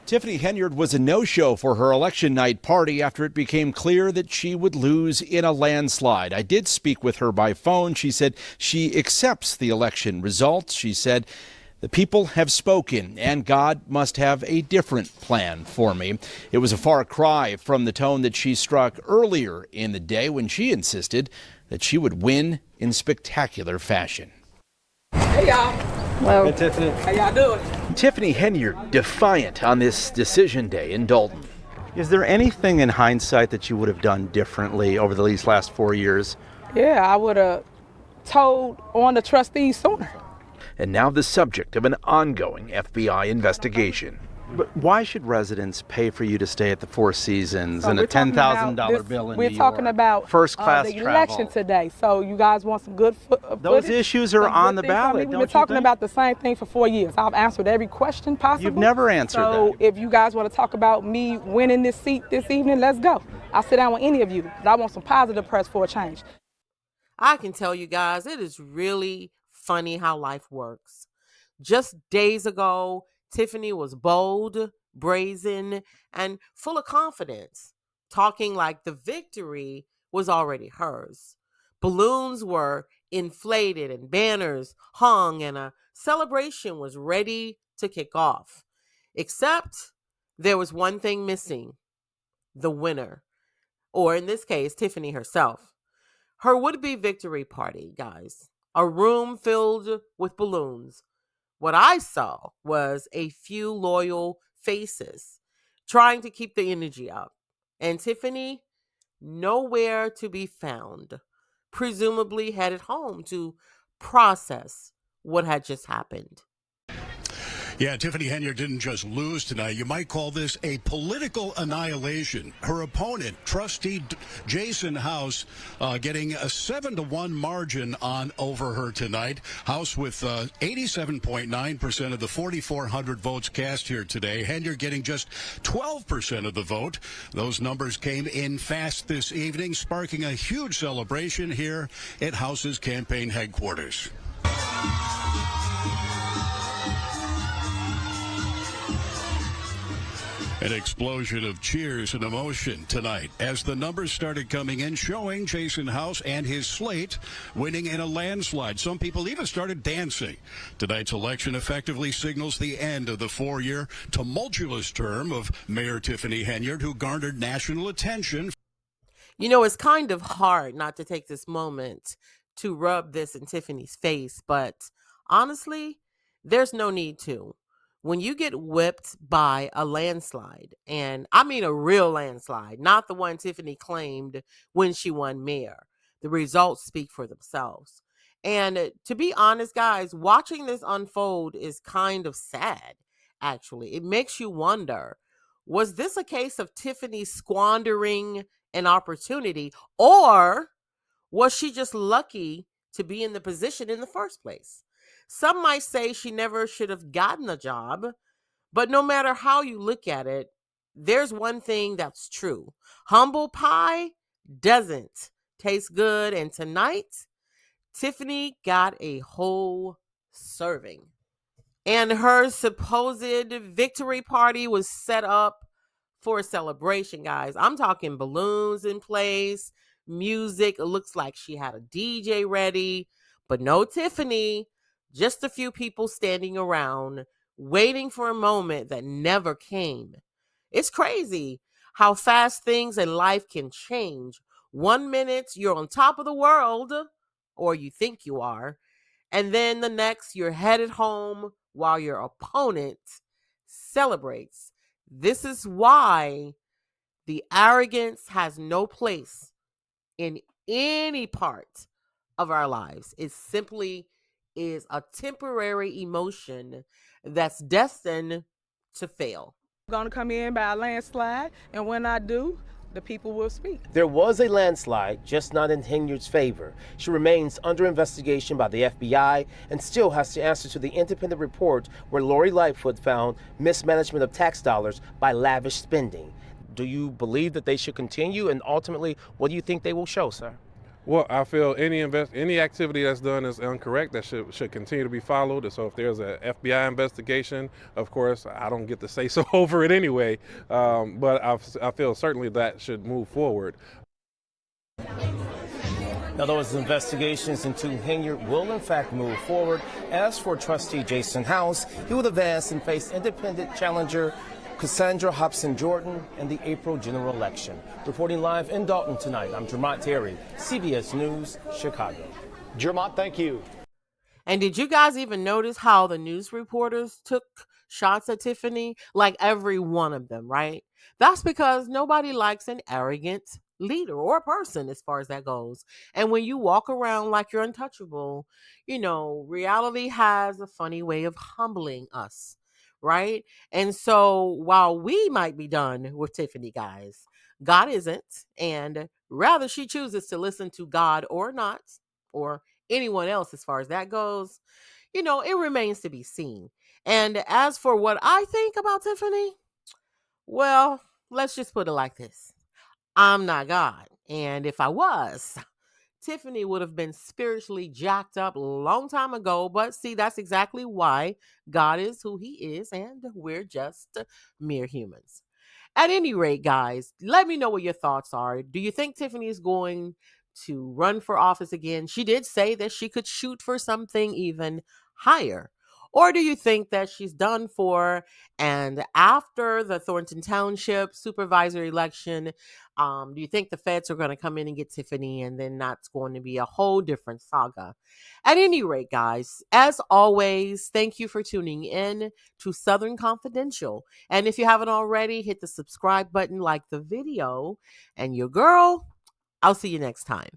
Tiffany Henyard was a no-show for her election night party after it became clear that she would lose in a landslide. I did speak with her by phone. She said she accepts the election results. She said, "The people have spoken, and God must have a different plan for me." It was a far cry from the tone that she struck earlier in the day when she insisted that she would win in spectacular fashion. Hey, y'all. Hello. Hey, Tiffany. How y'all doing? Tiffany Henyard defiant on this decision day in Dolton. Is there anything in hindsight that you would have done differently over these last 4 years? Yeah, I would have told on the trustees sooner. And now the subject of an ongoing FBI investigation. But why should residents pay for you to stay at the Four Seasons and a $10,000 bill in New York? We're talking about first-class the travel. election today, so you guys want some good footage? Those issues are on the ballot, We've been talking about the same thing for 4 years. I've answered every question possible. You've never answered that. So if you guys want to talk about me winning this seat this evening, let's go. I'll sit down with any of you. I want some positive press for a change. I can tell you guys, it is really funny how life works. Just days ago, Tiffany was bold, brazen, and full of confidence, talking like the victory was already hers. Balloons were inflated and banners hung, and a celebration was ready to kick off. Except there was one thing missing: the winner, or in this case, Tiffany herself. Her would-be victory party, guys. A room filled with balloons. What I saw was a few loyal faces trying to keep the energy up. And Tiffany, nowhere to be found, presumably headed home to process what had just happened. Yeah, Tiffany Henyard didn't just lose tonight. You might call this a political annihilation. Her opponent, Trustee Jason House, getting a 7-1 margin over her tonight. House with 87.9% of the 4,400 votes cast here today. Henyard getting just 12% of the vote. Those numbers came in fast this evening, sparking a huge celebration here at House's campaign headquarters. An explosion of cheers and emotion tonight as the numbers started coming in, showing Jason House and his slate winning in a landslide. Some people even started dancing. Tonight's election effectively signals the end of the 4-year tumultuous term of Mayor Tiffany Henyard, who garnered national attention. You know, it's kind of hard not to take this moment to rub this in Tiffany's face, but honestly, there's no need to. When you get whipped by a landslide, and I mean a real landslide, not the one Tiffany claimed when she won mayor, the results speak for themselves. And to be honest, guys, watching this unfold is kind of sad, actually. It makes you wonder, was this a case of Tiffany squandering an opportunity, or was she just lucky to be in the position in the first place? Some might say she never should have gotten the job, but no matter how you look at it, there's one thing that's true. Humble pie doesn't taste good, and tonight, Tiffany got a whole serving. And her supposed victory party was set up for a celebration, guys. I'm talking balloons in place, music. It looks like she had a DJ ready, but no Tiffany. Just a few people standing around, waiting for a moment that never came. It's crazy how fast things in life can change. 1 minute, you're on top of the world, or you think you are, and then the next, you're headed home while your opponent celebrates. This is why the arrogance has no place in any part of our lives. It simply is a temporary emotion that's destined to fail. I'm going to come in by a landslide, and when I do, the people will speak. There was a landslide, just not in Henyard's favor. She remains under investigation by the FBI and still has to answer to the independent report where Lori Lightfoot found mismanagement of tax dollars by lavish spending. Do you believe that they should continue, and ultimately, what do you think they will show, sir? Well, I feel any activity that's done is incorrect. That should continue to be followed. And so if there's a FBI investigation, of course, I don't get to say so over it anyway. But I feel certainly that should move forward. Now, those investigations into Henyard will in fact move forward. As for Trustee Jason House, he will advance and face independent challenger Cassandra Hobson-Jordan in the April general election. Reporting live in Dolton tonight, I'm Jermont Terry, CBS News, Chicago. Jermont, thank you. And did you guys even notice how the news reporters took shots at Tiffany? Like every one of them, right? That's because nobody likes an arrogant leader or person as far as that goes. And when you walk around like you're untouchable, reality has a funny way of humbling us, right? And so while we might be done with Tiffany, guys, God isn't. And rather she chooses to listen to God or not, or anyone else as far as that goes, it remains to be seen. And as for what I think about Tiffany, well, let's just put it like this. I'm not God. And if I was, Tiffany would have been spiritually jacked up a long time ago. But see, that's exactly why God is who he is, and we're just mere humans. At any rate, guys, let me know what your thoughts are. Do you think Tiffany is going to run for office again? She did say that she could shoot for something even higher. Or do you think that she's done for, and after the Thornton Township supervisor election, do you think the feds are going to come in and get Tiffany, and then that's going to be a whole different saga? At any rate, guys, as always, thank you for tuning in to Southern Confidential. And if you haven't already, hit the subscribe button, like the video, and your girl, I'll see you next time.